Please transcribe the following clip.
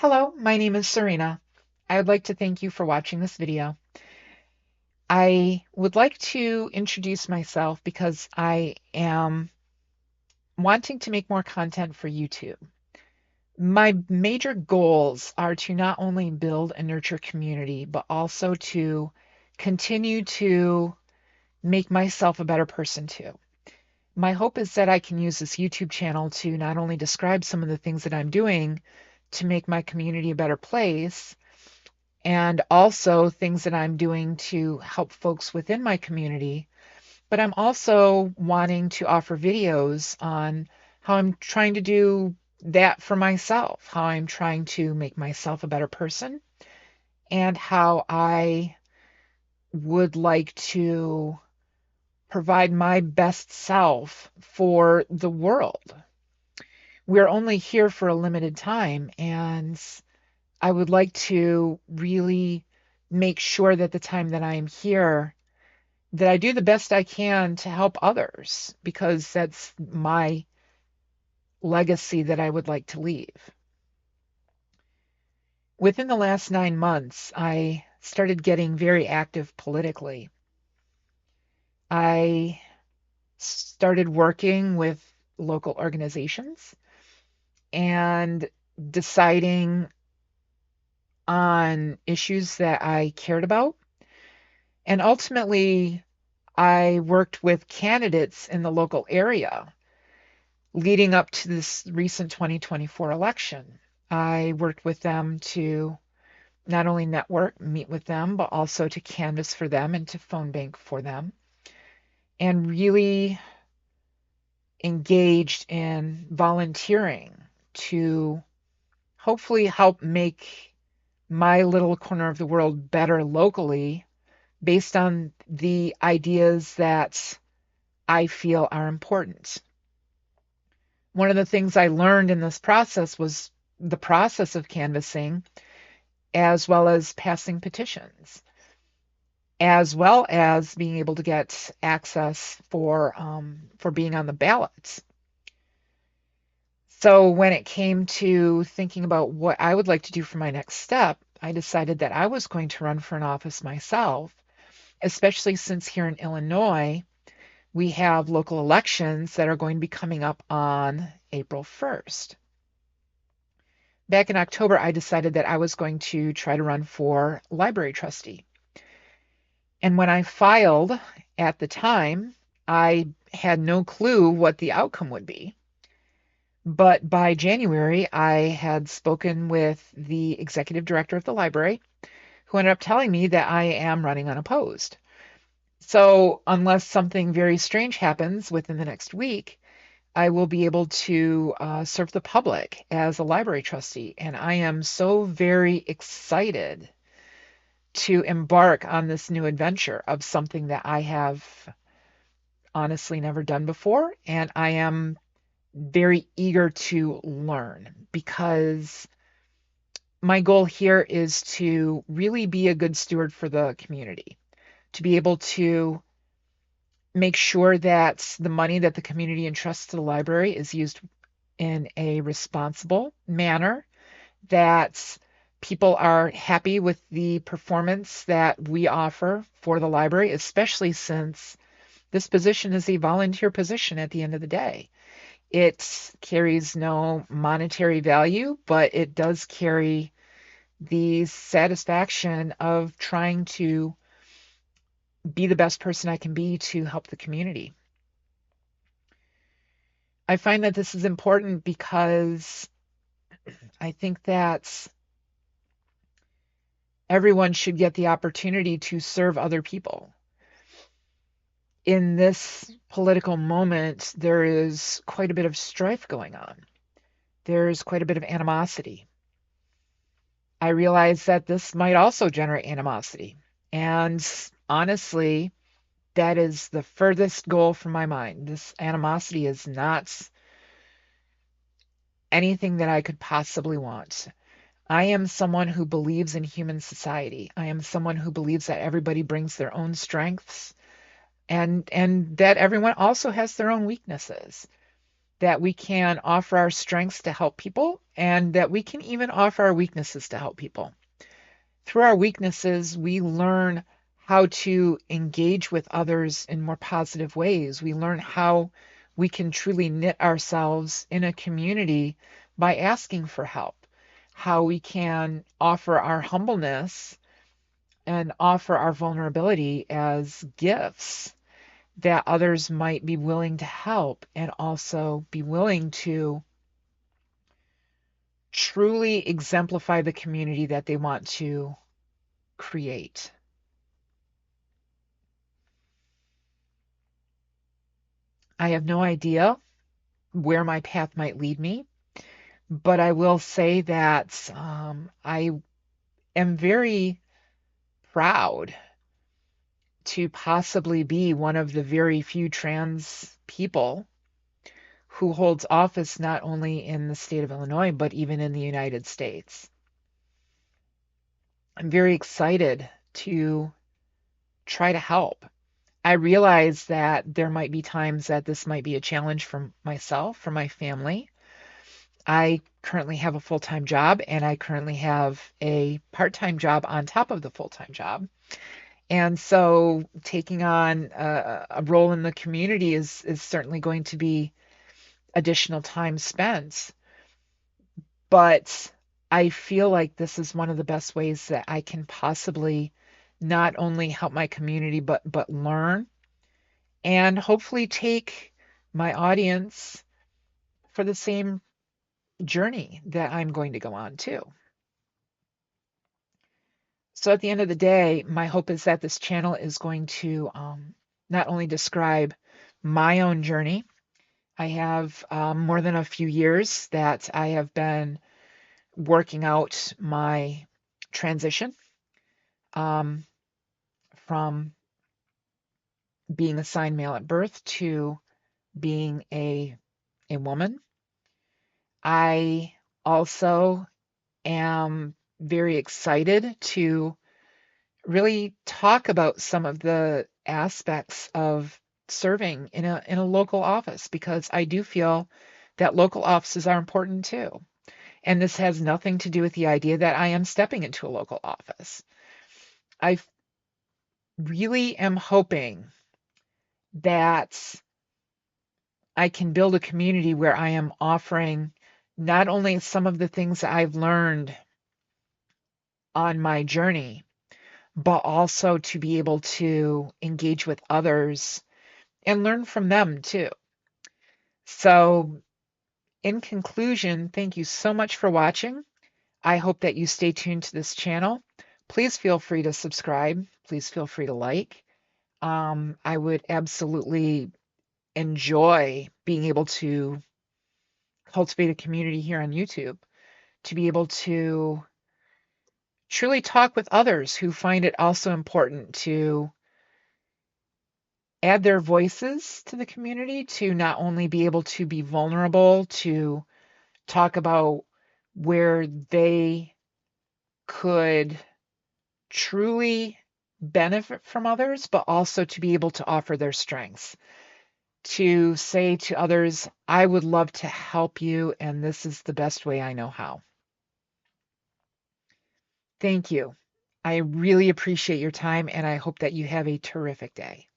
Hello, my name is Serena. I would like to thank you for watching this video. I would like to introduce myself because I am wanting to make more content for YouTube. My major goals are to not only build and nurture community, but also to continue to make myself a better person too. My hope is that I can use this YouTube channel to not only describe some of the things that I'm doing to make my community a better place, and also things that I'm doing to help folks within my community. But I'm also wanting to offer videos on how I'm trying to do that for myself, how I'm trying to make myself a better person, and how I would like to provide my best self for the world. We're only here for a limited time, and I would like to really make sure that the time that I am here, that I do the best I can to help others, because that's my legacy that I would like to leave. Within the last 9 months, I started getting very active politically. I started working with local organizations and deciding on issues that I cared about. And ultimately, I worked with candidates in the local area leading up to this recent 2024 election. I worked with them to not only network, meet with them, but also to canvass for them and to phone bank for them, and really engaged in volunteering to hopefully help make my little corner of the world better locally based on the ideas that I feel are important. One of the things I learned in this process was the process of canvassing, as well as passing petitions, as well as being able to get access for being on the ballots. So when it came to thinking about what I would like to do for my next step, I decided that I was going to run for an office myself, especially since here in Illinois, we have local elections that are going to be coming up on April 1st. Back in October, I decided that I was going to try to run for library trustee. And when I filed at the time, I had no clue what the outcome would be. But by January, I had spoken with the executive director of the library, who ended up telling me that I am running unopposed. So, unless something very strange happens within the next week, I will be able to serve the public as a library trustee. And I am so very excited to embark on this new adventure of something that I have honestly never done before. And I am very eager to learn, because my goal here is to really be a good steward for the community, to be able to make sure that the money that the community entrusts to the library is used in a responsible manner, that people are happy with the performance that we offer for the library, especially since this position is a volunteer position at the end of the day. It carries no monetary value, but it does carry the satisfaction of trying to be the best person I can be to help the community. I find that this is important because I think that everyone should get the opportunity to serve other people. In this political moment, there is quite a bit of strife going on. There's quite a bit of animosity. I realize that this might also generate animosity. And honestly, that is the furthest goal from my mind. This animosity is not anything that I could possibly want. I am someone who believes in human society. I am someone who believes that everybody brings their own strengths, and that everyone also has their own weaknesses. that we can offer our strengths to help people, and that we can even offer our weaknesses to help people. Through our weaknesses, we learn how to engage with others in more positive ways. We learn how we can truly knit ourselves in a community by asking for help, how we can offer our humbleness and offer our vulnerability as gifts that others might be willing to help and also be willing to truly exemplify the community that they want to create. I have no idea where my path might lead me, but I will say that I am very proud to possibly be one of the very few trans people who holds office not only in the state of Illinois, but even in the United States. I'm very excited to try to help. I realize that there might be times that this might be a challenge for myself, for my family. I currently have a full-time job, and I currently have a part-time job on top of the full-time job. And so taking on a role in the community is certainly going to be additional time spent. But I feel like this is one of the best ways that I can possibly not only help my community, but learn and hopefully take my audience for the same journey that I'm going to go on too. So at the end of the day, my hope is that this channel is going to not only describe my own journey. I have more than a few years that I have been working out my transition um, from being assigned male at birth to being a woman. I also am very excited to really talk about some of the aspects of serving in a local office, because I do feel that local offices are important too. And this has nothing to do with the idea that I am stepping into a local office. I really am hoping that I can build a community where I am offering not only some of the things that I've learned on my journey, but also to be able to engage with others and learn from them too. So, in conclusion, thank you so much for watching. I hope that you stay tuned to this channel. Please feel free to subscribe. Please feel free to like. I would absolutely enjoy being able to cultivate a community here on YouTube, to be able to truly talk with others who find it also important to add their voices to the community, to not only be able to be vulnerable, to talk about where they could truly benefit from others, but also to be able to offer their strengths, to say to others, I would love to help you, and this is the best way I know how. Thank you. I really appreciate your time, and I hope that you have a terrific day.